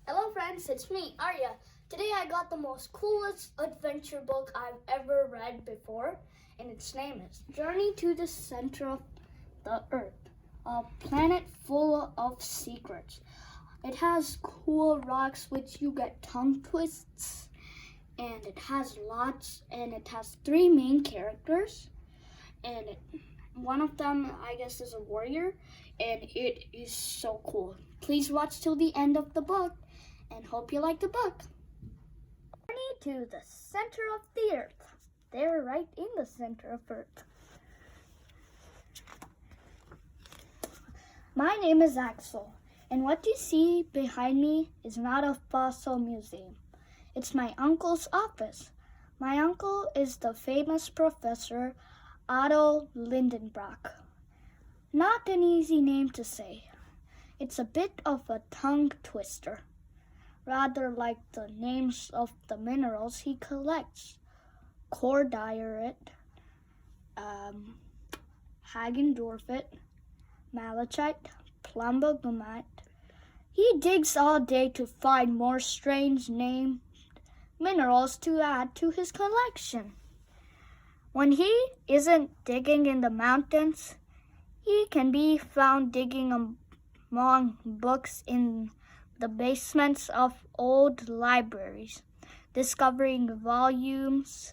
Hello friends, it's me, Arya. Today I got the most coolest adventure book I've ever read before, and its name is Journey to the Center of the Earth, a planet full of secrets. It has cool rocks which you get tongue twists, and it has three main characters, and one of them I guess is a warrior, and it is so cool. Please watch till the end of the book and hope you like the book. Journey to the center of the earth. They're right in the center of Earth. My name is Axel, and what you see behind me is not a fossil museum. It's my uncle's office. My uncle is the famous professor Otto Lidenbrock. Not an easy name to say. It's a bit of a tongue twister, rather like the names of the minerals he collects. Cordierite, Hagendorfite, malachite, plumbagamite. He digs all day to find more strange named minerals to add to his collection. When he isn't digging in the mountains, he can be found digging among books in the basements of old libraries, discovering volumes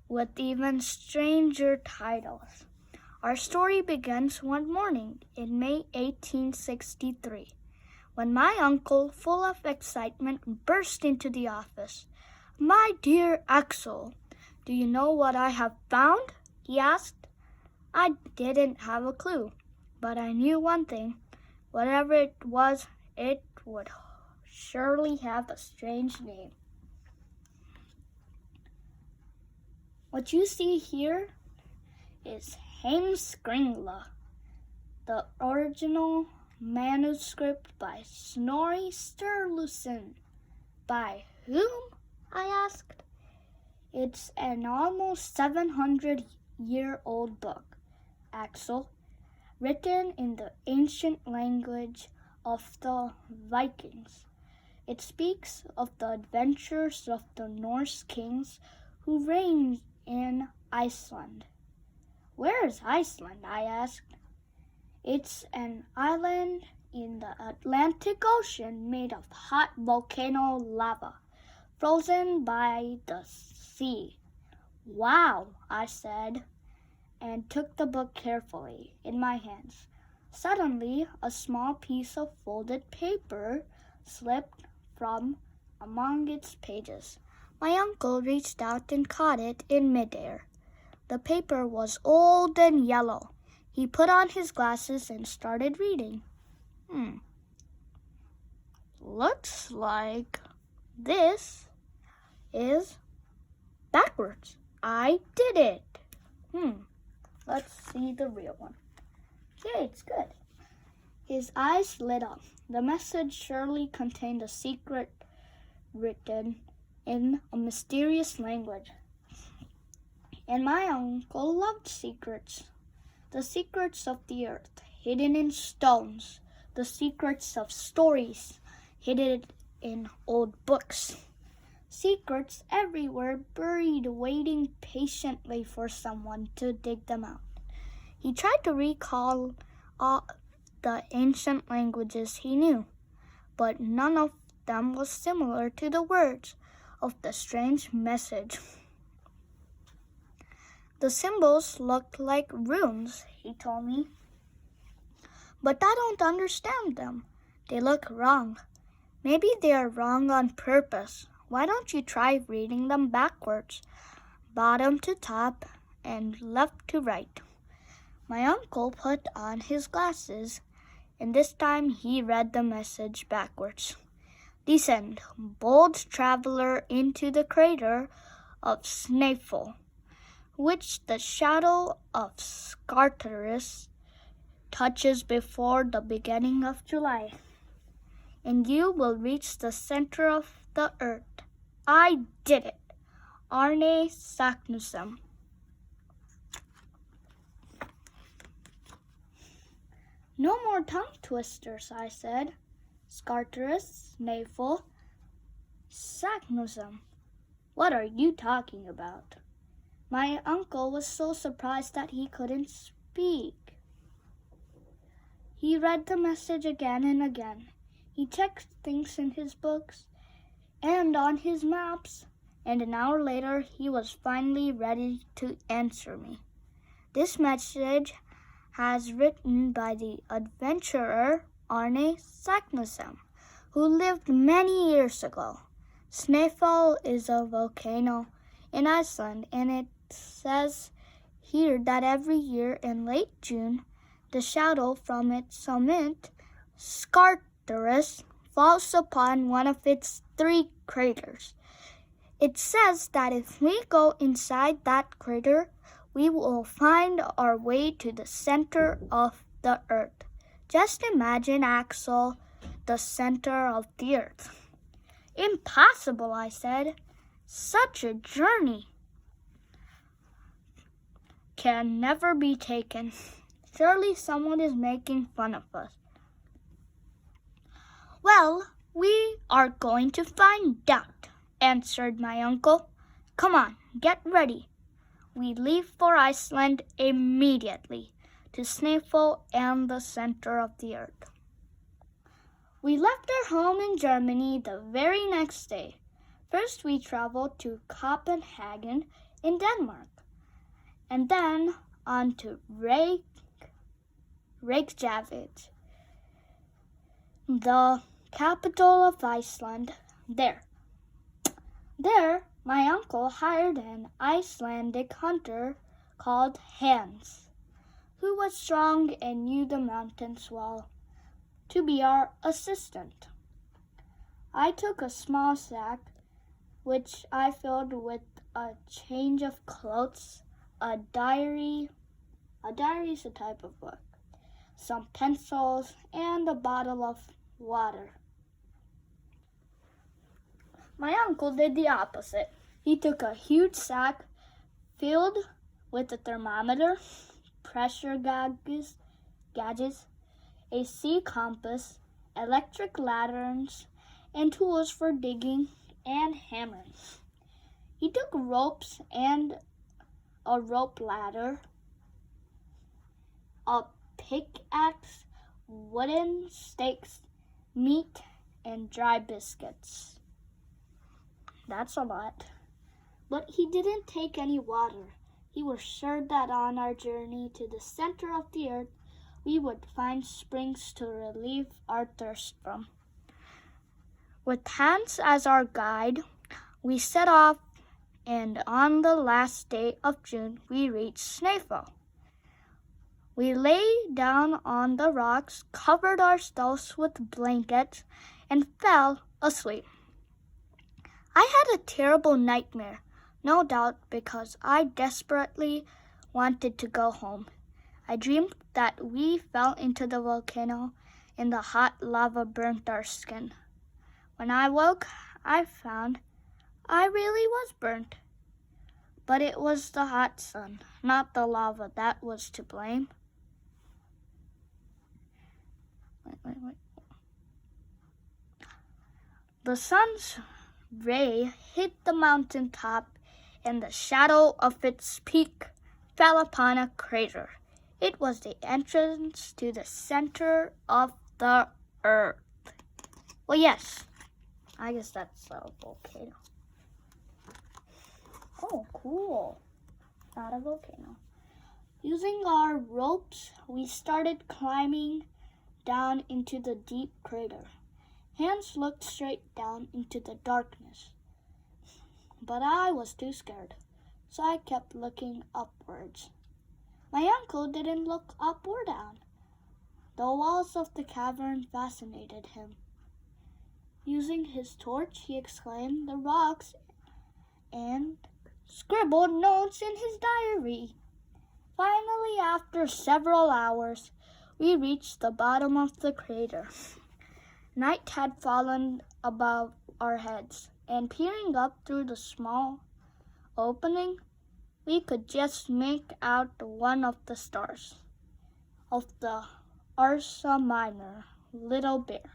with even stranger titles. Our story begins one morning in May 1863, when my uncle, full of excitement, burst into the office. "My dear Axel, do you know what I have found?" he asked. I didn't have a clue, but I knew one thing. Whatever it was, it would surely have a strange name. What you see here is Heimskringla, the original manuscript by Snorri Sturluson. By whom? I asked. It's an almost 700-year-old book, Axel, written in the ancient language of the Vikings. It speaks of the adventures of the Norse kings who reigned in Iceland. "Where is Iceland?" I asked. "It's an island in the Atlantic Ocean made of hot volcano lava, frozen by the sea." "Wow," I said, and took the book carefully in my hands. Suddenly, a small piece of folded paper slipped from among its pages. My uncle reached out and caught it in midair. The paper was old and yellow. He put on his glasses and started reading. Looks like this is backwards. I did it. Let's see the real one. Yeah, it's good. His eyes lit up. The message surely contained a secret written in a mysterious language. And my uncle loved secrets. The secrets of the earth, hidden in stones. The secrets of stories, hidden in old books. Secrets everywhere, buried, waiting patiently for someone to dig them out. He tried to recall all the ancient languages he knew, but none of them was similar to the words of the strange message. "The symbols looked like runes," he told me, "but I don't understand them. They look wrong. Maybe they are wrong on purpose. Why don't you try reading them backwards, bottom to top and left to right?" My uncle put on his glasses, and this time he read the message backwards. "Descend, bold traveler, into the crater of Snæfell, which the shadow of Scartaris touches before the beginning of July, and you will reach the center of the earth. I did it. Arne Saknussemm." "No more tongue twisters," I said. Scarterus, Snaeful, Saknussemm. What are you talking about? My uncle was so surprised that he couldn't speak. He read the message again and again. He checked things in his books and on his maps, and an hour later he was finally ready to answer me. This message has written by the adventurer Arne Saknussemm, who lived many years ago. Snaefell is a volcano in Iceland, and it says here that every year in late June, the shadow from its summit, Scarterus, falls upon one of its 3 craters. It says that if we go inside that crater, we will find our way to the center of the earth. Just imagine, Axel, the center of the earth. Impossible, I said. Such a journey can never be taken. Surely someone is making fun of us. Well, we are going to find out, answered my uncle. Come on, get ready. We leave for Iceland immediately to Snaefell and the center of the earth. We left our home in Germany the very next day. First, we traveled to Copenhagen in Denmark, and then on to Reykjavik, the capital of Iceland. There, my uncle hired an Icelandic hunter called Hans, who was strong and knew the mountains well, to be our assistant. I took a small sack, which I filled with a change of clothes, a diary is a type of book, some pencils, and a bottle of water. My uncle did the opposite. He took a huge sack filled with a thermometer, pressure gauges, a sea compass, electric lanterns, and tools for digging and hammering. He took ropes and a rope ladder, a pickaxe, wooden stakes, meat, and dry biscuits. That's a lot. But he didn't take any water. He was sure that on our journey to the center of the earth, we would find springs to relieve our thirst from. With Hans as our guide, we set off, and on the last day of June, we reached Snaefell. We lay down on the rocks, covered ourselves with blankets, and fell asleep. I had a terrible nightmare, no doubt because I desperately wanted to go home. I dreamed that we fell into the volcano and the hot lava burnt our skin. When I woke, I found I really was burnt. But it was the hot sun, not the lava, that was to blame. Wait. The sun's ray hit the mountain top, and the shadow of its peak fell upon a crater. It was the entrance to the center of the earth. Well, yes, I guess that's a volcano. Oh, cool. Not a volcano. Using our ropes, we started climbing down into the deep crater. Hans looked straight down into the darkness, but I was too scared, so I kept looking upwards. My uncle didn't look up or down. The walls of the cavern fascinated him. Using his torch, he examined the rocks and scribbled notes in his diary. Finally, after several hours, we reached the bottom of the crater. Night had fallen above our heads, and peering up through the small opening, we could just make out one of the stars of the Ursa Minor, Little Bear.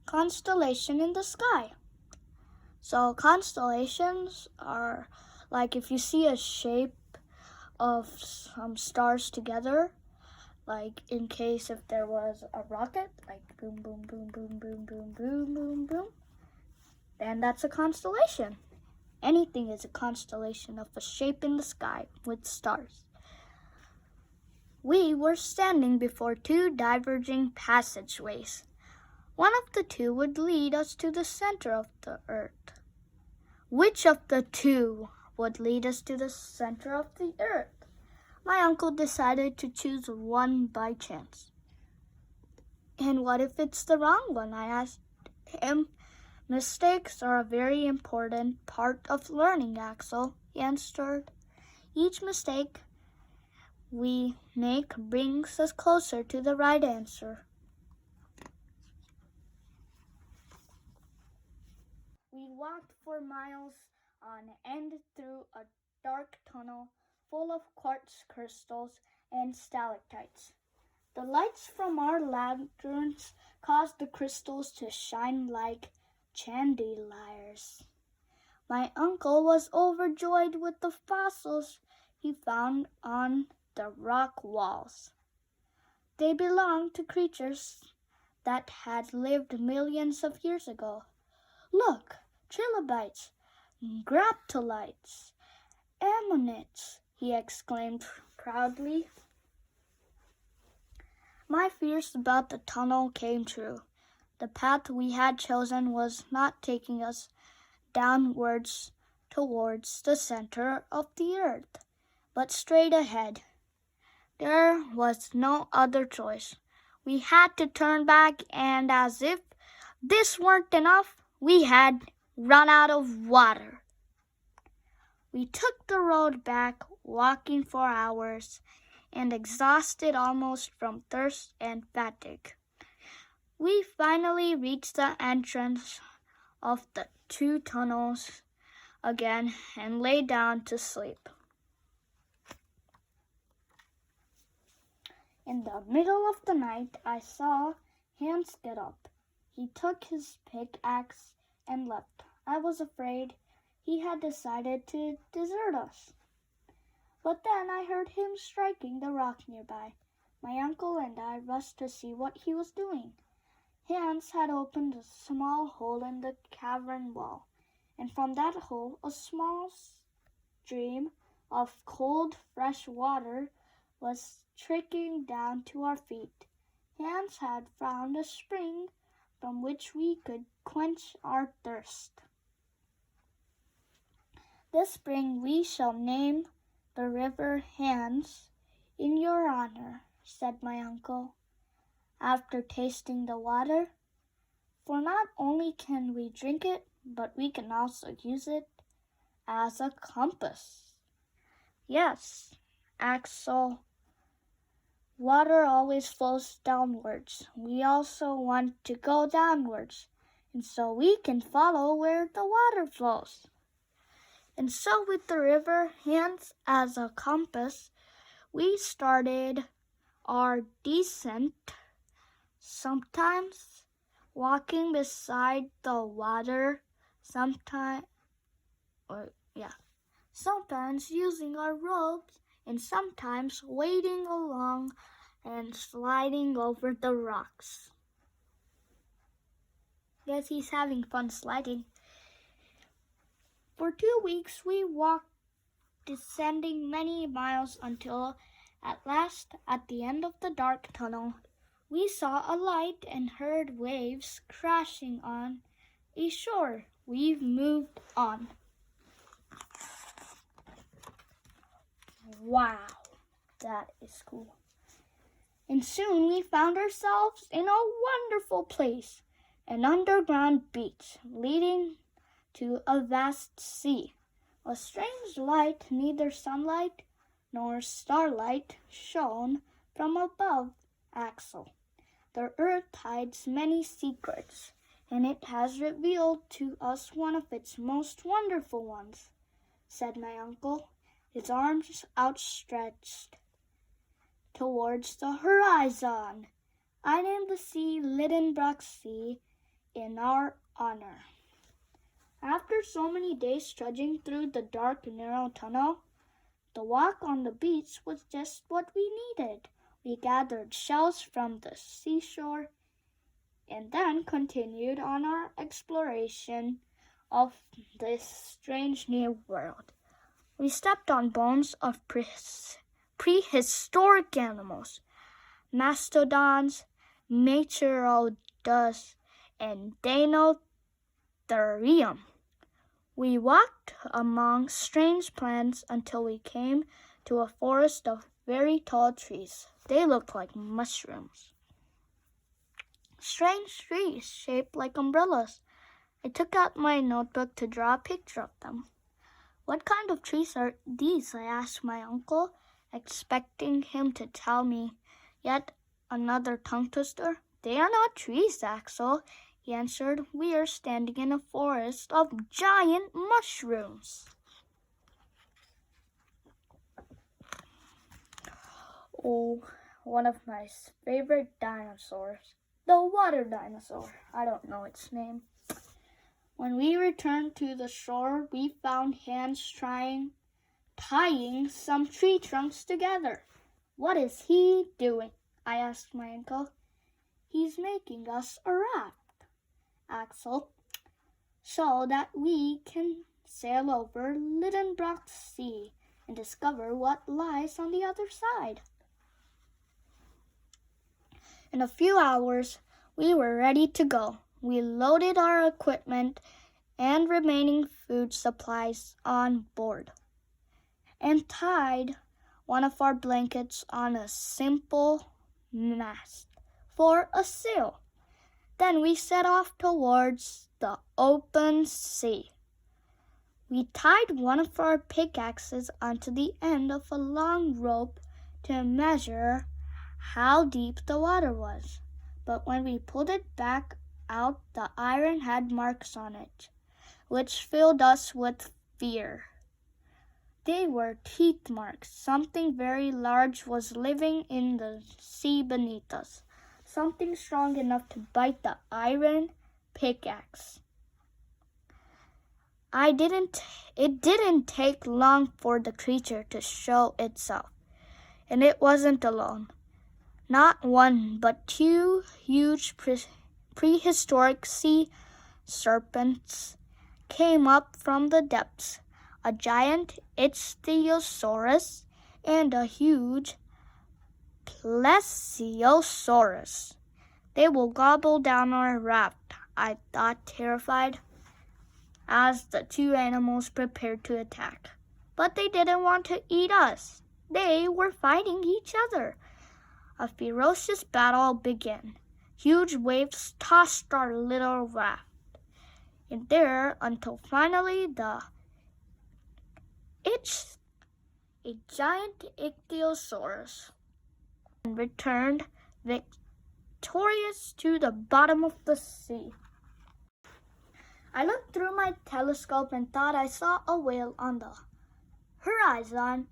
constellation in the sky. So constellations are like if you see a shape of some stars together, like in case if there was a rocket, like boom, boom, boom, boom, boom, boom, boom, boom, boom, then that's a constellation. Anything is a constellation of a shape in the sky with stars. We were standing before two diverging passageways. One of the two would lead us to the center of the earth. Which of the two would lead us to the center of the earth? My uncle decided to choose one by chance. And what if it's the wrong one? I asked him. Mistakes are a very important part of learning, Axel, he answered. Each mistake we make brings us closer to the right answer. We walked for miles on end through a dark tunnel full of quartz crystals and stalactites. The lights from our lanterns caused the crystals to shine like chandeliers. My uncle was overjoyed with the fossils he found on the rock walls. They belonged to creatures that had lived millions of years ago. Look, trilobites, graptolites, ammonites, he exclaimed proudly. My fears about the tunnel came true. The path we had chosen was not taking us downwards towards the center of the earth, but straight ahead. There was no other choice. We had to turn back, and as if this weren't enough, we had run out of water. We took the road back, walking for hours, and exhausted almost from thirst and fatigue. We finally reached the entrance of the two tunnels again and lay down to sleep. In the middle of the night, I saw Hans get up. He took his pickaxe and left. I was afraid he had decided to desert us. But then I heard him striking the rock nearby. My uncle and I rushed to see what he was doing. Hans had opened a small hole in the cavern wall, and from that hole a small stream of cold, fresh water was trickling down to our feet. Hans had found a spring from which we could quench our thirst. This spring we shall name the river Hans in your honor, said my uncle, after tasting the water. For not only can we drink it, but we can also use it as a compass. Yes, Axel, water always flows downwards. We also want to go downwards, and so we can follow where the water flows. And so with the river Hans as a compass, we started our descent, sometimes walking beside the water, sometimes using our ropes, and sometimes wading along and sliding over the rocks. Yes, he's having fun sliding. For 2 weeks we walked, descending many miles until at last, at the end of the dark tunnel, we saw a light and heard waves crashing on a shore. We've moved on. Wow, that is cool. And soon we found ourselves in a wonderful place, an underground beach leading to a vast sea. A strange light, neither sunlight nor starlight, shone from above Axel. The earth hides many secrets, and it has revealed to us one of its most wonderful ones, said my uncle, his arms outstretched towards the horizon. I named the sea Lidenbrock Sea, in our honor. After so many days trudging through the dark, narrow tunnel, the walk on the beach was just what we needed. We gathered shells from the seashore and then continued on our exploration of this strange new world. We stepped on bones of prehistoric animals, mastodons, meteoroids, and Deinotherium. We walked among strange plants until we came to a forest of very tall trees. They looked like mushrooms. Strange trees shaped like umbrellas. I took out my notebook to draw a picture of them. "What kind of trees are these?" I asked my uncle, expecting him to tell me yet another tongue twister. "They are not trees, Axel," he answered. "We are standing in a forest of giant mushrooms." Oh, one of my favorite dinosaurs, the water dinosaur. I don't know its name. When we returned to the shore, we found hands tying some tree trunks together. "What is he doing?" I asked my uncle. "He's making us a raft, Axel, so that we can sail over Lidenbrock Sea and discover what lies on the other side." In a few hours, we were ready to go. We loaded our equipment and remaining food supplies on board and tied one of our blankets on a simple mast for a sail. Then we set off towards the open sea. We tied one of our pickaxes onto the end of a long rope to measure how deep the water was. But when we pulled it back out, the iron had marks on it, which filled us with fear. They were teeth marks. Something very large was living in the sea beneath us, something strong enough to bite the iron pickaxe. It didn't take long for the creature to show itself, and it wasn't alone. Not one, but two huge prehistoric sea serpents came up from the depths, a giant ichthyosaurus and a huge plesiosaurus. "They will gobble down our raft," I thought, terrified, as the two animals prepared to attack. But they didn't want to eat us. They were fighting each other. A ferocious battle began. Huge waves tossed our little raft in there until finally a giant ichthyosaurus returned victorious to the bottom of the sea. I looked through my telescope and thought I saw a whale on the horizon,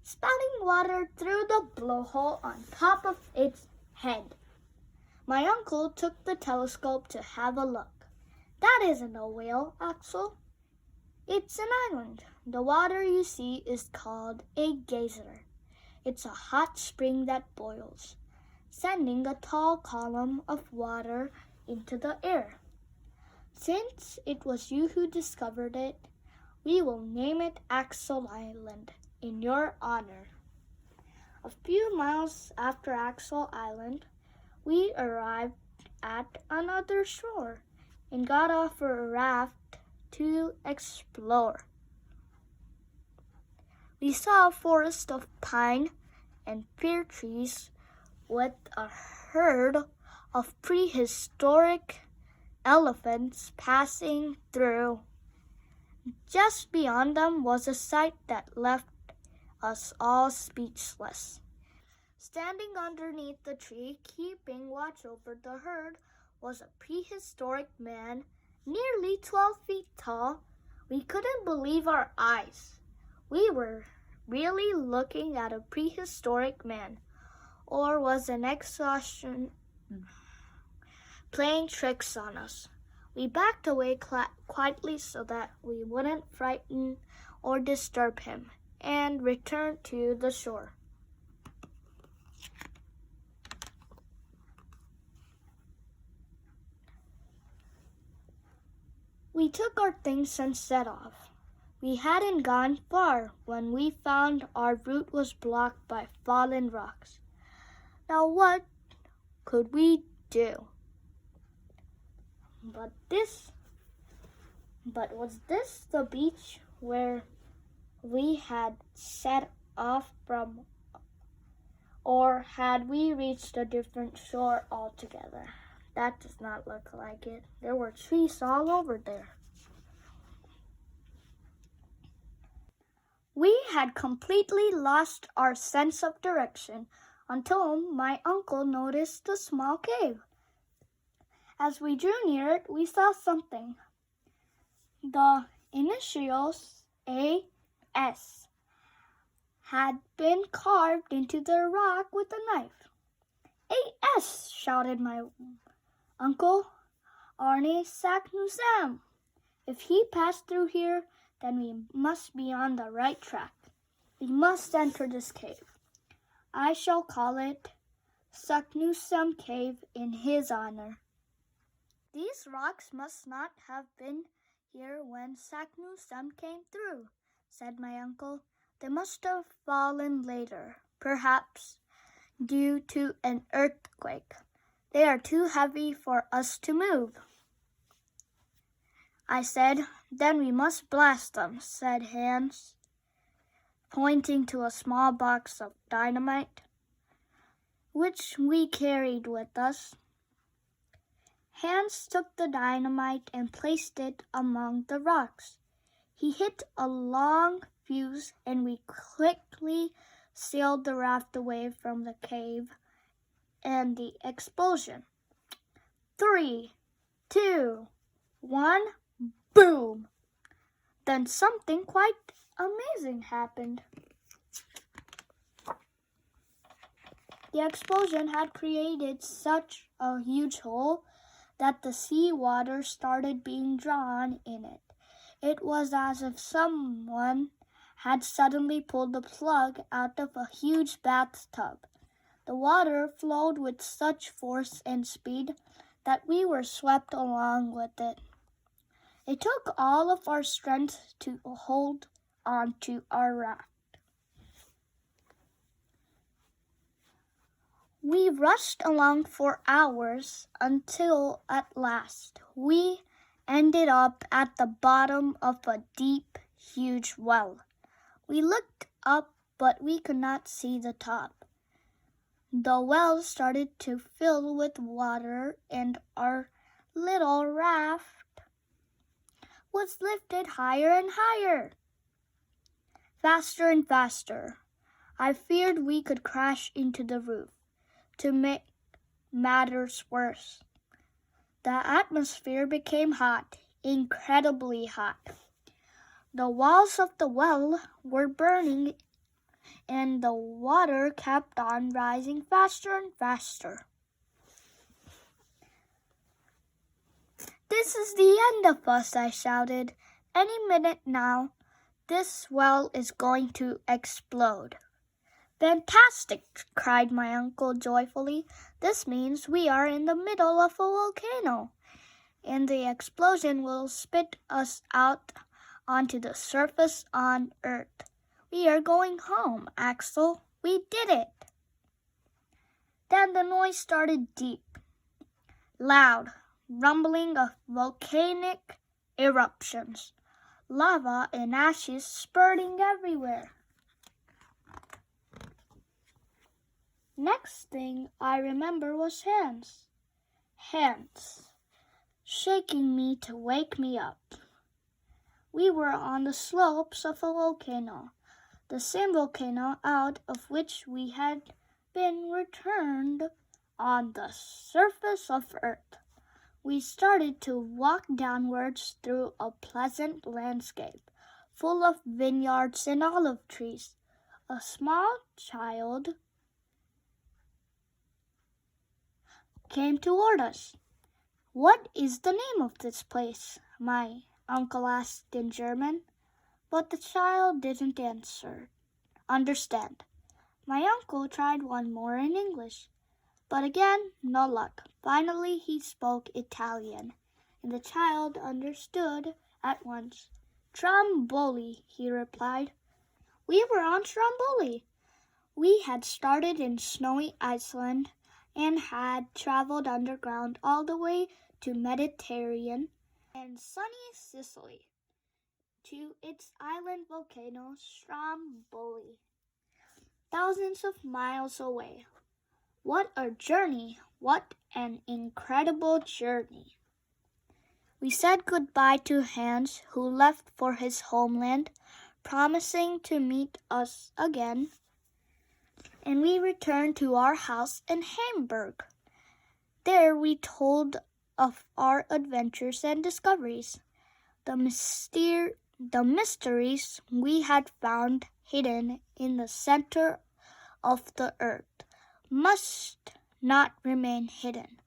spouting water through the blowhole on top of its head. My uncle took the telescope to have a look. "That isn't a whale, Axel. It's an island. The water you see is called a geyser. It's a hot spring that boils, sending a tall column of water into the air. Since it was you who discovered it, we will name it Axel Island in your honor." A few miles after Axel Island, we arrived at another shore and got off a raft to explore. We saw a forest of pine and fir trees with a herd of prehistoric elephants passing through. Just beyond them was a sight that left us all speechless. Standing underneath the tree, keeping watch over the herd, was a prehistoric man, nearly 12 feet tall. We couldn't believe our eyes. We were really looking at a prehistoric man, or was an exhaustion playing tricks on us. We backed away quietly so that we wouldn't frighten or disturb him, and returned to the shore. We took our things and set off. We hadn't gone far when we found our route was blocked by fallen rocks. Now what could we do? But was this the beach where we had set off from, or had we reached a different shore altogether? That does not look like it. There were trees all over there. We had completely lost our sense of direction until my uncle noticed a small cave. As we drew near it, we saw something. The initials A.S. had been carved into the rock with a knife. A.S., shouted my uncle. Arne Saknusam. If he passed through here, then we must be on the right track. We must enter this cave. I shall call it Saknusam Cave in his honor. These rocks must not have been here when Saknusam came through, said my uncle. They must have fallen later, perhaps due to an earthquake. They are too heavy for us to move. I said. Then we must blast them, said Hans, pointing to a small box of dynamite, which we carried with us. Hans took the dynamite and placed it among the rocks. He hit a long fuse, and we quickly sailed the raft away from the cave and the explosion. 3, 2, 1, boom! Then something quite amazing happened. The explosion had created such a huge hole that the seawater started being drawn in it. It was as if someone had suddenly pulled the plug out of a huge bathtub. The water flowed with such force and speed that we were swept along with it. It took all of our strength to hold on to our raft. We rushed along for hours until at last we ended up at the bottom of a deep, huge well. We looked up, but we could not see the top. The well started to fill with water, and our little raft was lifted higher and higher, faster and faster. I feared we could crash into the roof. To make matters worse, the atmosphere became hot, incredibly hot. The walls of the well were burning, and the water kept on rising faster and faster. This is the end of us, I shouted. Any minute now, this well is going to explode. Fantastic, cried my uncle joyfully. This means we are in the middle of a volcano, and the explosion will spit us out onto the surface on Earth. We are going home, Axel. We did it. Then the noise started deep, loud, rumbling of volcanic eruptions, lava and ashes spurting everywhere. Next thing I remember was Hans, shaking me to wake me up. We were on the slopes of a volcano, the same volcano out of which we had been returned on the surface of Earth. We started to walk downwards through a pleasant landscape, full of vineyards and olive trees. A small child came toward us. "What is the name of this place?" my uncle asked in German, but the child didn't understand. My uncle tried one more in English, but again, no luck. Finally, he spoke Italian, and the child understood at once. "Stromboli," he replied. We were on Stromboli. We had started in snowy Iceland and had traveled underground all the way to Mediterranean and sunny Sicily, to its island volcano Stromboli, thousands of miles away. What a journey! What an incredible journey! We said goodbye to Hans, who left for his homeland, promising to meet us again, and we returned to our house in Hamburg. There we told of our adventures and discoveries, the mysteries we had found hidden in the center of the earth must not remain hidden.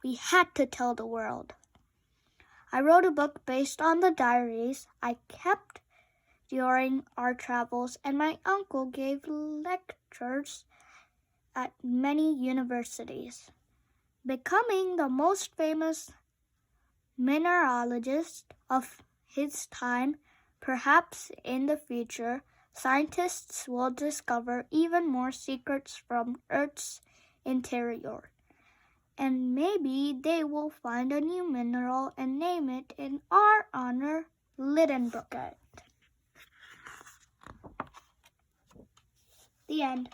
We had to tell the world. I wrote a book based on the diaries I kept during our travels, and my uncle gave lectures at many universities, becoming the most famous mineralogist of his time. Perhaps in the future, scientists will discover even more secrets from Earth's interior. And maybe they will find a new mineral and name it in our honor, Lidenbrock. The end.